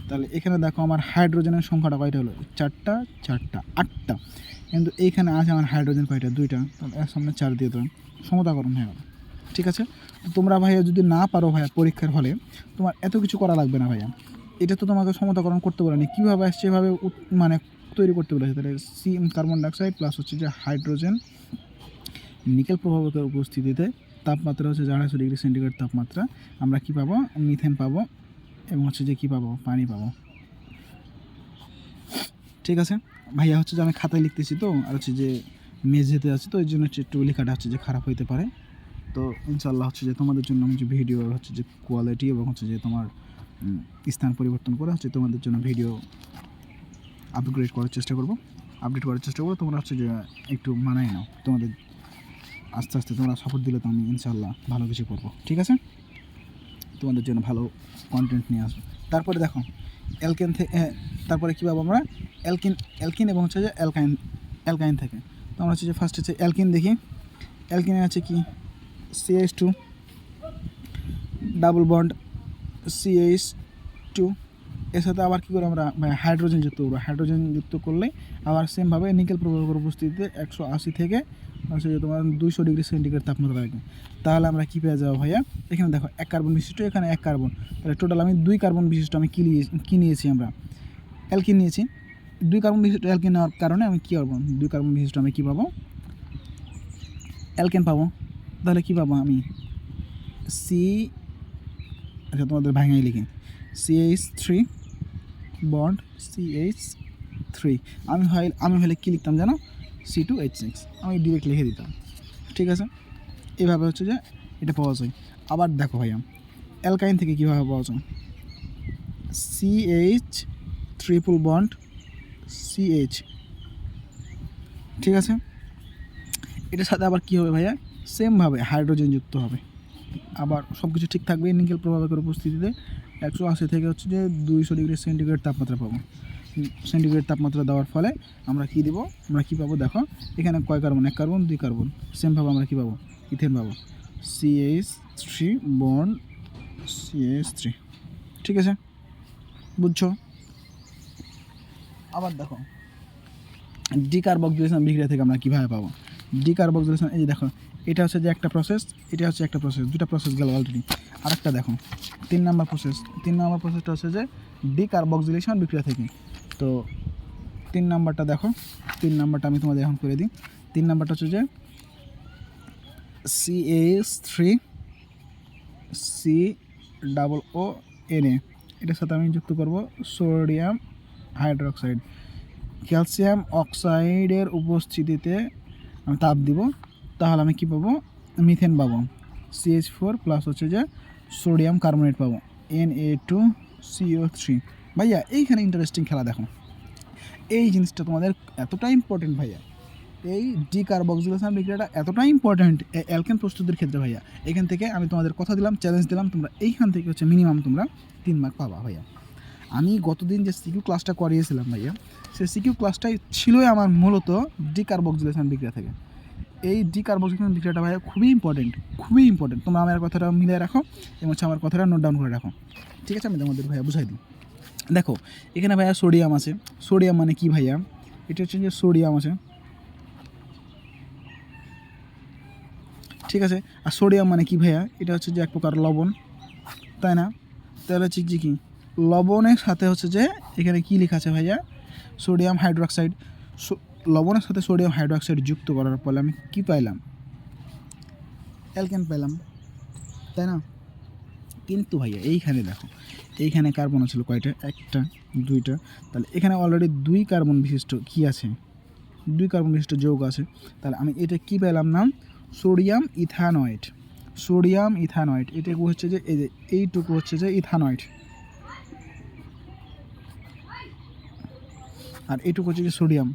তাহলে এখানে দেখো আমার হাইড্রোজেনের সংখ্যাটা কয়টা হলো, 4টা 4টা 8টা, কিন্তু এইখানে আছে আমার হাইড্রোজেন কয়টা, 2টা, তাহলে এর সামনে 4 দিয়ে দিলাম, সমতাকরণ হয়ে গেল। ঠিক আছে, তো তোমরা ভাইয়া যদি না পারো ভাইয়া পরীক্ষার হলে, তোমার এত কিছু করা লাগবে না ভাইয়া, এটা তো তোমাকে সমতাকরণ করতে বলেনি, কীভাবে আসছে এভাবে মানে তৈরি করতে বলেছে। তাহলে কার্বন ডাইঅক্সাইড প্লাস হচ্ছে যে হাইড্রোজেন নিকেল প্রভাবকের উপস্থিতিতে তাপমাত্রা হচ্ছে 250°C তাপমাত্রা, আমরা কি পাবো, মিথেন পাবো, এবং হচ্ছে যে কী পাবো, পানি পাবো। ঠিক আছে ভাইয়া, হচ্ছে যে আমি খাতায় লিখতেছি তো, আর হচ্ছে যে মেঝেতে আছে, তো এই জন্য হচ্ছে একটু লেখাটা হচ্ছে যে খারাপ হইতে পারে। তো ইনশাল্লাহ হচ্ছে যে তোমাদের জন্য আমি যে ভিডিও হচ্ছে যে কোয়ালিটি এবং হচ্ছে যে তোমার স্থান পরিবর্তন করে হচ্ছে তোমাদের জন্য ভিডিও আপডেট করার চেষ্টা করবো, তোমরা হচ্ছে যে একটু মানায় নাও, তোমাদের আস্তে আস্তে তোমরা সাপোর্ট দিলে তো আমি ইনশাল্লাহ ভালো কিছু করবো। ঠিক আছে, তোমাদের জন্য ভালো কন্টেন্ট নিয়ে আসবো। তারপরে দেখো অ্যালকেন থেকে, তারপরে কী পাবো আমরা, অ্যালকিন এবং হচ্ছে যে অ্যালকাইন থেকে। তো আমরা হচ্ছে যে ফার্স্ট হচ্ছে অ্যালকিন দেখি। অ্যালকিনে আছে কি, CH2 ডাবল বন্ড CH2, এর সাথে আবার কী করে আমরা হাইড্রোজেন যুক্ত করবো, হাইড্রোজেন যুক্ত করলে আবার সেমভাবে নিকেল প্রভাবকের উপস্থিতিতে 180 থেকে হচ্ছে যে তোমার 200°C তাপমাত্রা লাগবে। তাহলে আমরা কী পেয়ে যাবো ভাইয়া, এখানে দেখো 1 কার্বন বিশিষ্ট, এখানে 1 কার্বন, তাহলে টোটাল আমি 2 কার্বন বিশিষ্ট আমি কী নিয়েছি, আমরা অ্যালকিন নিয়েছি। 2 কার্বন বিশিষ্ট অ্যালকিন নেওয়ার কারণে আমি কী পাবো, 2 কার্বন বিশিষ্ট আমি কী পাবো, অ্যালকেন পাবো। তাহলে কী পাবো আমি, আচ্ছা তোমাদের ভাঙাই লিখে CH3 বন্ড CH3, আমি হলে কী লিখতাম জানো, C2H6, আমি ডিরেক্ট লিখে দিতাম। ঠিক আছে, এভাবে হচ্ছে যে এটা পাওয়া যায়। আবার দেখো ভাইয়া অ্যালকাইন থেকে কীভাবে পাওয়া যায়, CH ট্রিপল বন্ড CH। ঠিক আছে, এটার সাথে আবার কী হবে ভাইয়া, সেমভাবে হাইড্রোজেন যুক্ত হবে, আবার সব কিছু ঠিক থাকবে। নিকেল প্রভাবকের উপস্থিতিতে 180 থেকে হচ্ছে যে 200°C তাপমাত্রা পাবো। তাপমাত্রা দেওয়ার ফলে আমরা কী দেবো, আমরা কী পাবো, দেখো এখানে কয় কার্বন, 1 কার্বন 2 কার্বন, সেমভাবে আমরা কী পাবো, ইথেন পাবো, CH3 বন্ড CH3। ঠিক আছে, বুঝছো। আবার দেখো ডিকার্বক্সিলেশন বিক্রিয়া থেকে আমরা কীভাবে পাবো, ডিকার্বক্সিলেশন, এই যে দেখো এটা হচ্ছে যে একটা প্রসেস, এটা হচ্ছে একটা প্রসেস, দুটা প্রসেস গেল অলরেডি। আরেকটা দেখো 3 নম্বর প্রসেসটা হচ্ছে যে ডিকার্বক্সিলেশন বিক্রিয়া থেকে। তো 3 নাম্বারটা দেখো, 3 নাম্বারটা আমি তোমাদের এখন করে দিই। 3 নাম্বারটা হচ্ছে যে CH3 COONA, এটার সাথে আমি যুক্ত করব সোডিয়াম হাইড্রোক্সাইড। ক্যালসিয়াম অক্সাইডের উপস্থিতিতে আমি তাপ দিব, তাহলে আমি কী পাবো, মিথেন পাবো, CH4 প্লাস হচ্ছে যে সোডিয়াম কার্বনেট পাবো, Na2CO3। ভাইয়া এইখানে ইন্টারেস্টিং খেলা দেখো, এই জিনিসটা তোমাদের এতটা ইম্পর্টেন্ট ভাইয়া, এই ডিকার্বক্সিলেশন বিক্রিয়াটা এতটা ইম্পর্টেন্ট অ্যালকেন প্রস্তুতির ক্ষেত্রে ভাইয়া। এখান থেকে আমি তোমাদের কথা দিলাম, চ্যালেঞ্জ দিলাম, তোমরা এইখান থেকে হচ্ছে মিনিমাম তোমরা 3 মার্ক পাবা ভাইয়া। আমি গতদিন যে সিকিউ ক্লাসটা করিয়েছিলাম ভাইয়া, সেই সিকিউ ক্লাসটাই ছিলই আমার মূলত ডিকার্বক্সিলেশন বিক্রিয়া থেকে। এই ডিকার্বক্সিলেশন বিক্রিয়াটা ভাইয়া খুবই ইম্পর্টেন্ট। তোমরা আমার কথাটা মিলিয়ে রাখো এবং হচ্ছে আমার কথাটা নোট ডাউন করে রাখো। ঠিক আছে, আমি তোমাদের ভাইয়া বুঝাই দিই। দেখো এখানে ভাইয়া সোডিয়াম আছে, সোডিয়াম মানে কি ভাইয়া, এটা হচ্ছে যে সোডিয়াম আছে, ঠিক আছে। আর সোডিয়াম মানে কি ভাইয়া, এটা হচ্ছে যে এক প্রকার লবণ, তাই না। তাহলে হচ্ছে যে কি, লবণের সাথে হচ্ছে যে এখানে কি লেখা আছে ভাইয়া, সোডিয়াম হাইড্রোক্সাইড। লবণের সাথে সোডিয়াম হাইড্রোক্সাইড যুক্ত করার ফলে আমি কি পাইলাম, অ্যালকেন পেলাম, তাই না। কিন্তু ভাইয়া এইখানে দেখো, এইখানে কার্বন ছিল কয়টা, একটা, দুইটা, তাহলে এখানে অলরেডি 2 কার্বন বিশিষ্ট কি আছে, 2 কার্বন বিশিষ্ট যৌগ আছে। তাহলে আমি এটা কি পেলাম নাম, সোডিয়াম ইথানয়েড। সোডিয়াম ইথানয়েড এটুকু হচ্ছে যে এই যে এইটুকু হচ্ছে যে ইথানয়েড, আর এইটুকু হচ্ছে যে সোডিয়াম,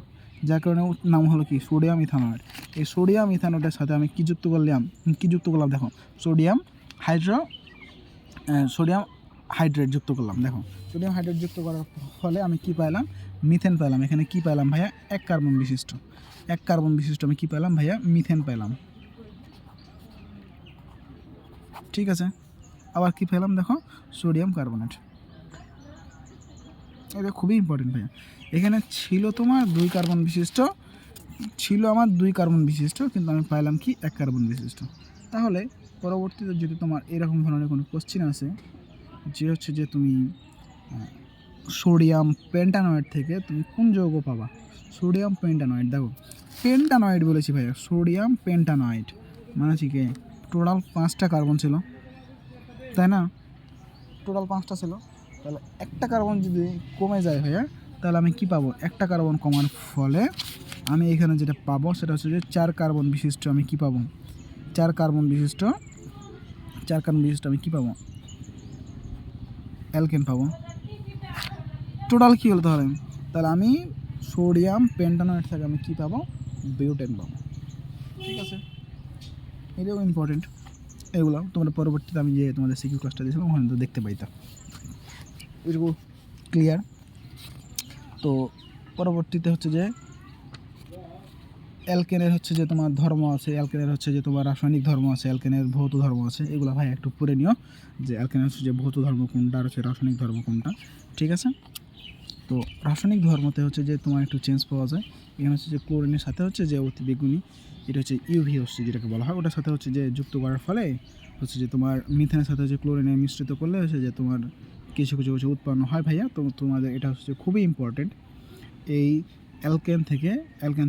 যার কারণে নাম হলো কি সোডিয়াম ইথানয়েড। এই সোডিয়াম ইথানয়েডের সাথে আমি কি যুক্ত করলাম, দেখো সোডিয়াম হাইড্রেট যুক্ত করলাম। দেখো সোডিয়াম হাইড্রেট যুক্ত করার ফলে আমি কি পাইলাম, মিথেন পেলাম। এখানে কি পেলাম ভাইয়া, 1 কার্বন বিশিষ্ট, আমি কি পেলাম ভাইয়া, মিথেন পেলাম। ঠিক আছে, আবার কি পেলাম দেখো, সোডিয়াম কার্বনেট। এটা খুবই ইম্পর্টেন্ট ভাইয়া। এখানে ছিল তোমার 2 কার্বন বিশিষ্ট, কিন্তু আমি পাইলাম কি 1 কার্বন বিশিষ্ট। তাহলে পরবর্তীতে যদি তোমার এরকম ধরনের কোনো কোশ্চেন আসে যে হচ্ছে যে তুমি সোডিয়াম পেন্টানয়েড থেকে তুমি কোন যৌগ পাবা, সোডিয়াম পেন্টানয়েড, দেখো পেন্টানয়েড বলেছি ভাইয়া, সোডিয়াম পেন্টানয়েড মানে হচ্ছে কি টোটাল 5টা কার্বন ছিল, তাই না, টোটাল 5টা ছিল। তাহলে একটা কার্বন যদি কমে যায় ভাইয়া, তাহলে আমি কি পাবো, একটা কার্বন কমার ফলে আমি এখানে যেটা পাবো সেটা হচ্ছে যে 4 কার্বন বিশিষ্ট আমি কি পাবো, 4 কার্বন বিশিষ্ট আমি কি পাবো, অ্যালকেন পাবো। টোটাল কী হলো তাহলে আমি সোডিয়াম পেন্টানয়েড থেকে আমি কী পাবো, বিউটেন পাবো। ঠিক আছে, এটাও ইম্পর্টেন্ট। এগুলো তোমরা পরবর্তীতে আমি যে তোমাদের সিকিউ ক্লাসটা দিয়েছিলাম ওখানে তো দেখতে পাইতাম। এটুকু ক্লিয়ার। তো পরবর্তীতে হচ্ছে যে অ্যালকেনের হচ্ছে যে তোমার ধর্ম আছে, অ্যালকেনের হচ্ছে যে তোমার রাসায়নিক ধর্ম আছে, অ্যালকেনের ভৌত ধর্ম আছে, এগুলো ভাই একটু পড়ে নিও যে অ্যালকেনের হচ্ছে যে ভৌত ধর্ম কোনটা আর হচ্ছে রাসায়নিক ধর্ম কোনটা। ঠিক আছে, তো রাসায়নিক ধর্মতে হচ্ছে যে তোমার একটু চেঞ্জ পাওয়া যায়। এখানে হচ্ছে যে ক্লোরিনের সাথে হচ্ছে যে অতি বেগুনি, এটা হচ্ছে ইউভি হচ্ছে যেটাকে বলা হয়, ওটার সাথে হচ্ছে যে যুক্ত করার ফলে হচ্ছে যে তোমার মিথেনের সাথে হচ্ছে ক্লোরিনে মিশ্রিত করলে হচ্ছে যে তোমার কিছু কিছু হচ্ছে উৎপন্ন হয় ভাইয়া। তো তোমাদের এটা হচ্ছে খুবই ইম্পর্টেন্ট। এই অ্যালকেন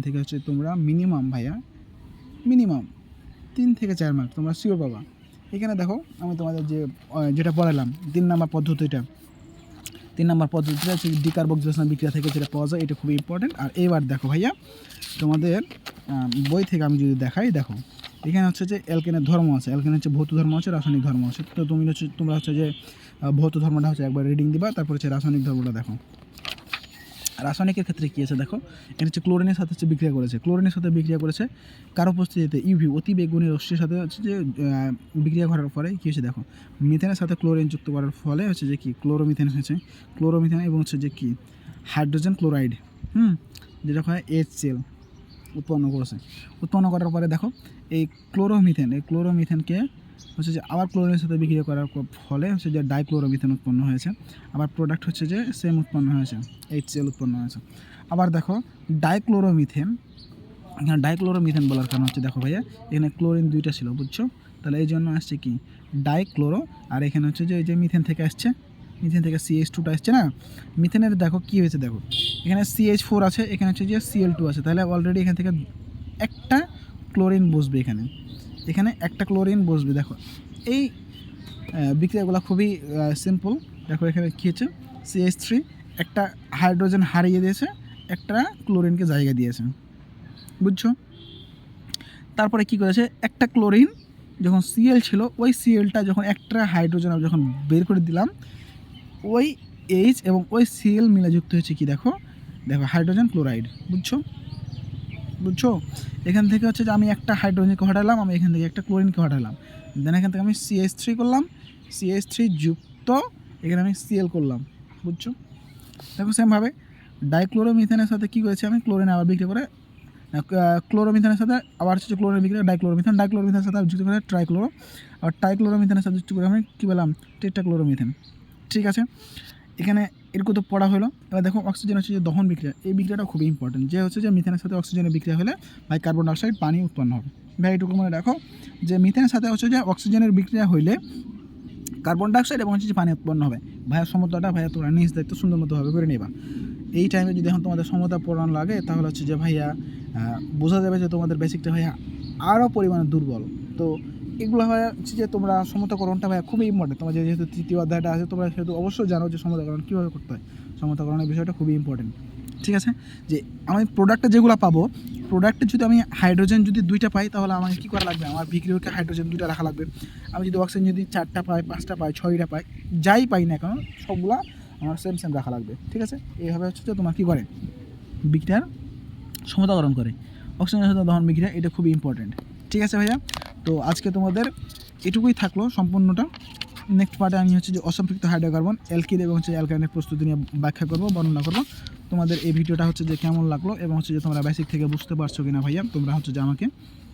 থেকে হচ্ছে তোমরা মিনিমাম 3 থেকে 4 মার্ক তোমরা শিওর পাবা। এখানে দেখো আমি তোমাদের যেটা পড়ালাম 3 নম্বর পদ্ধতিটা হচ্ছে ডিকার্বক্সিলেশন বিক্রিয়া থেকে যেটা পাওয়া যায়, এটা খুবই ইম্পর্টেন্ট। আর এবার দেখো ভাইয়া তোমাদের বই থেকে আমি যদি দেখাই, দেখো এখানে হচ্ছে যে অ্যালকেনের ধর্ম আছে, অ্যালকেনের হচ্ছে ভৌত ধর্ম আছে, রাসায়নিক ধর্ম আছে। তো তোমরা হচ্ছে যে ভৌত ধর্মটা হচ্ছে একবার রিডিং দিবা, তারপর হচ্ছে রাসায়নিক ধর্মটা দেখো। রাসায়নিকের ক্ষেত্রে কী আছে দেখো, এটা হচ্ছে ক্লোরিনের সাথে হচ্ছে বিক্রিয়া করেছে, কার উপস্থিতিতে, ইউভি অতি বেগুনি রশ্মির সাথে হচ্ছে যে বিক্রিয়া করার পরে কী হয়েছে দেখো, মিথেনের সাথে ক্লোরিন যুক্ত করার ফলে হচ্ছে যে কি ক্লোরোমিথেন হয়েছে, এবং হচ্ছে যে কি হাইড্রোজেন ক্লোরাইড, যেটা হয় HCl উৎপন্ন করার পরে দেখো এই ক্লোরোমিথেনকে হচ্ছে যে আবার ক্লোরিনের সাথে বিক্রিয়া করার ফলে হচ্ছে যে ডাইক্লোরোমিথেন উৎপন্ন হয়েছে। আবার প্রোডাক্ট হচ্ছে যে সেম উৎপন্ন হয়েছে, HCl উৎপন্ন হয়েছে। আবার দেখো ডাইক্লোরোমিথেন, এখানে ডাইক্লোরোমিথেন বলার কারণ হচ্ছে দেখো ভাইয়া এখানে ক্লোরিন 2টা ছিল, বুঝছো, তাহলে এই জন্য আসছে কি ডাইক্লোরো। আর এখানে হচ্ছে যে এই যে মিথেন থেকে CH2টা আসছে না, মিথেনের দেখো কী হয়েছে, দেখো এখানে CH4 আছে, এখানে হচ্ছে যে Cl2 আছে, তাহলে অলরেডি এখান থেকে একটা ক্লোরিন বসবে, এখানে একটা ক্লোরিন বসবে। দেখো এই বিক্রিয়াগুলো খুবই সিম্পল। দেখো এখানে কী হচ্ছে, CH3 একটা হাইড্রোজেন হারিয়ে দিয়েছে, একটা ক্লোরিনকে জায়গা দিয়েছে, বুঝছো। তারপরে কি করেছে, একটা ক্লোরিন যখন Cl ছিল, ওই Clটা যখন একটা হাইড্রোজেন যখন বের করে দিলাম, ওই H এবং ওই Cl মিলে যুক্ত হয়েছে কি দেখো হাইড্রোজেন ক্লোরাইড, বুঝছো। এখান থেকে হচ্ছে যে আমি একটা হাইড্রোজেনকে হটালাম, আমি এখান থেকে একটা ক্লোরিনকে হটালাম, দেন এখান থেকে আমি CH3 করলাম, CH3 যুক্ত এখানে আমি Cl করলাম, বুঝছো। দেখো সেমভাবে ডাইক্লোরোমিথেনের সাথে কী করেছি আমি, ক্লোরিন আবার বিক্রিয়া করে ক্লোরোমিথেনের সাথে আবার হচ্ছে ক্লোরিন বিক্রিয়া ডাইক্লোরোমিথেনের সাথে যুক্ত করে ট্রাইক্লোরো, আর ট্রাইক্লোরোমিথেনের সাথে যুক্ত করে আমি কী পেলাম, টেট্রাক্লোরোমিথেন। ঠিক আছে, এখানে এরকম তো পড়া হলো। এবার দেখো অক্সিজেন হচ্ছে যে দহন বিক্রিয়া, এই বিক্রিয়াটা খুবই ইম্পর্টেন্ট, যে হচ্ছে যে মিথেনের সাথে অক্সিজেনের বিক্রিয়া হলে ভাই কার্বন ডাইঅক্সাইড পানি উৎপন্ন হবে। ভাই এটুকু মনে রাখো যে মিথেনের সাথে হচ্ছে যে অক্সিজেনের বিক্রিয়া হইলে কার্বন ডাইঅক্সাইড এবং হচ্ছে যে পানি উৎপন্ন হবে। ভাইয়া সমতাটা ভাইয়া তোমরা নিজ দায়িত্ব সুন্দর মতোভাবে করে নেবা। এই টাইমে যদি এখন তোমাদের সমতা পড়ানো লাগে, তাহলে হচ্ছে যে ভাইয়া বোঝা যাবে যে তোমাদের বেসিকটা ভাইয়া আরও পরিমাণে দুর্বল। তো এগুলো হয় হচ্ছে যে তোমরা সমতাকরণটা ভাইয়া খুবই ইম্পর্টেন্ট। তোমার যেহেতু তৃতীয় অধ্যায়টা আছে তোমরা সেহেতু অবশ্যই জানো যে সমতাকরণ কীভাবে করতে হয়। সমতাকরণের বিষয়টা খুবই ইম্পর্টেন্ট। ঠিক আছে, যে আমি প্রোডাক্টে যেগুলো পাবো, প্রোডাক্টে যদি আমি হাইড্রোজেন যদি 2টা পাই তাহলে আমাকে কী করা লাগবে, আমার বিক্রিয়কে হাইড্রোজেন 2টা রাখা লাগবে। আমি যদি অক্সিজেন যদি 4টা পাই, 5টা পাই, 6টা পাই, যাই পাই না কেন সবগুলা আমার সেম সেম রাখা লাগবে। ঠিক আছে, এইভাবে হচ্ছে যে তোমার কী করে বিক্রিয়ার সমতাকরণ করে, অক্সিজেনের সাথে দহন বিক্রিয়া, এটা খুবই ইম্পর্টেন্ট। ঠিক আছে ভাইয়া, তো আজকে তোমাদের এটুকুই থাকলো সম্পূর্ণটা। নেক্সট পার্টে আমি হচ্ছে যে অসম্পৃক্ত হাইড্রোকার্বন, অ্যালকিন এবং হচ্ছে অ্যালকাইনের প্রস্তুতি নিয়ে ব্যাখ্যা করবো, বর্ণনা করবো। তোমাদের এই ভিডিওটা হচ্ছে যে কেমন লাগলো এবং হচ্ছে যে তোমরা বেসিক থেকে বুঝতে পারছো কিনা ভাইয়া, তোমরা হচ্ছে যে আমাকে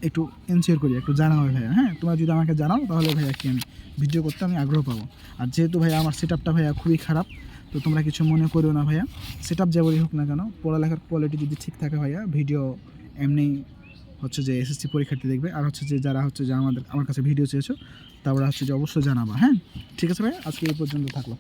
একটু এনশিওর করি, একটু জানাও ভাইয়া। হ্যাঁ, তোমরা যদি আমাকে জানাও তাহলে ভাইয়া কি আমি ভিডিও করতে আমি আগ্রহ পাবো। আর যেহেতু ভাইয়া আমার সেট আপটা ভাইয়া খুবই খারাপ, তো তোমরা কিছু মনে করো না ভাইয়া। সেট আপ যেমনই হোক না কেন, পড়ালেখার কোয়ালিটি যদি ঠিক থাকে ভাইয়া, ভিডিও এমনি হচ্ছে যে এসএসসি পরীক্ষার্থী দেখবে। আর হচ্ছে যে যারা হচ্ছে যে আমার কাছে ভিডিও চেয়েছো তারপরে হচ্ছে যে অবশ্যই জানাবা। হ্যাঁ, ঠিক আছে ভাই, আজকে এই পর্যন্ত থাকলো।